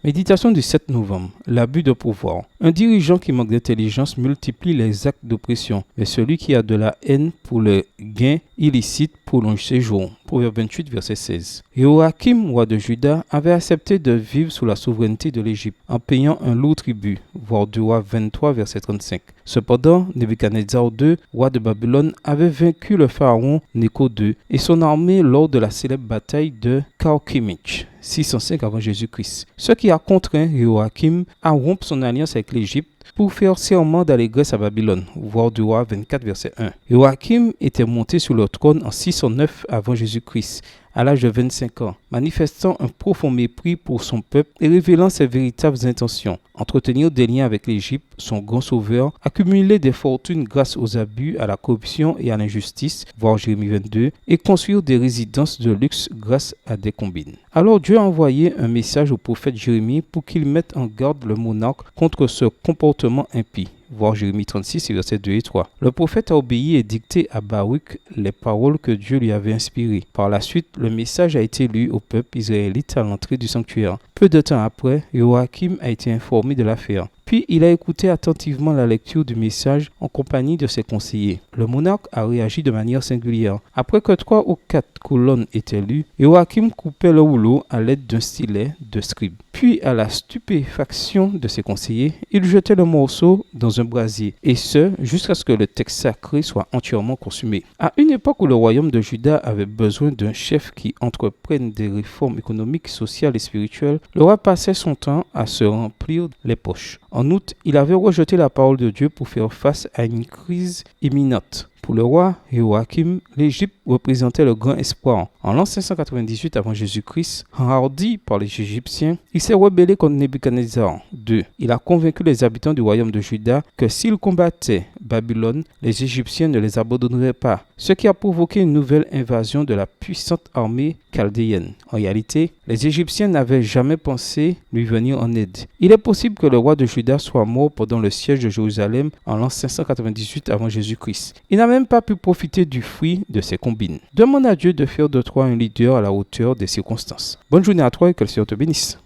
Méditation du 7 novembre. L'abus de pouvoir. Un dirigeant qui manque d'intelligence multiplie les actes d'oppression, mais celui qui a de la haine pour le gain illicite prolonge ses jours. Proverbe 28, verset 16. Joachim, roi de Juda, avait accepté de vivre sous la souveraineté de l'Égypte en payant un lourd tribut, voir 2 Rois 23, verset 35. Cependant, Nebuchadnezzar II, roi de Babylone, avait vaincu le pharaon Nécho II et son armée lors de la célèbre bataille de Carchemish, 605 avant Jésus-Christ. Ce qui a contraint Joachim à rompre son alliance avec l'Égypte pour faire serment d'allégresse à Babylone, voir 2 Rois 24, verset 1. Joachim était monté sur le trône en 609 avant Jésus-Christ, à l'âge de 25 ans, manifestant un profond mépris pour son peuple et révélant ses véritables intentions. Entretenir des liens avec l'Égypte, son grand sauveur, accumuler des fortunes grâce aux abus, à la corruption et à l'injustice, voir Jérémie 22, et construire des résidences de luxe grâce à des combines. Alors Dieu a envoyé un message au prophète Jérémie pour qu'il mette en garde le monarque contre ce comportement impie. Voir Jérémie 36, versets 2 et 3. Le prophète a obéi et dicté à Baruch les paroles que Dieu lui avait inspirées. Par la suite, le message a été lu au peuple israélite à l'entrée du sanctuaire. Peu de temps après, Joachim a été informé de l'affaire. Puis il a écouté attentivement la lecture du message en compagnie de ses conseillers. Le monarque a réagi de manière singulière. Après que 3 ou 4 colonnes étaient lues, Joachim coupait le rouleau à l'aide d'un stylet de scribe. Puis, à la stupéfaction de ses conseillers, il jetait le morceau dans un brasier, et ce, jusqu'à ce que le texte sacré soit entièrement consumé. À une époque où le royaume de Juda avait besoin d'un chef qui entreprenne des réformes économiques, sociales et spirituelles, le roi passait son temps à se remplir les poches. En outre, il avait rejeté la parole de Dieu pour faire face à une crise imminente. Pour le roi Joachim, l'Égypte représentait le grand espoir. En l'an 598 avant Jésus-Christ, enhardi par les Égyptiens, il s'est rebellé contre Nebuchadnezzar II. Il a convaincu les habitants du royaume de Juda que s'ils combattaient Babylone, les Égyptiens ne les abandonneraient pas, ce qui a provoqué une nouvelle invasion de la puissante armée chaldéenne. En réalité, les Égyptiens n'avaient jamais pensé lui venir en aide. Il est possible que le roi de Juda soit mort pendant le siège de Jérusalem en l'an 598 avant Jésus-Christ. Il n'a même pas pu profiter du fruit de ses combines. Demande à Dieu de faire de toi un leader à la hauteur des circonstances. Bonne journée à toi et que le Seigneur te bénisse.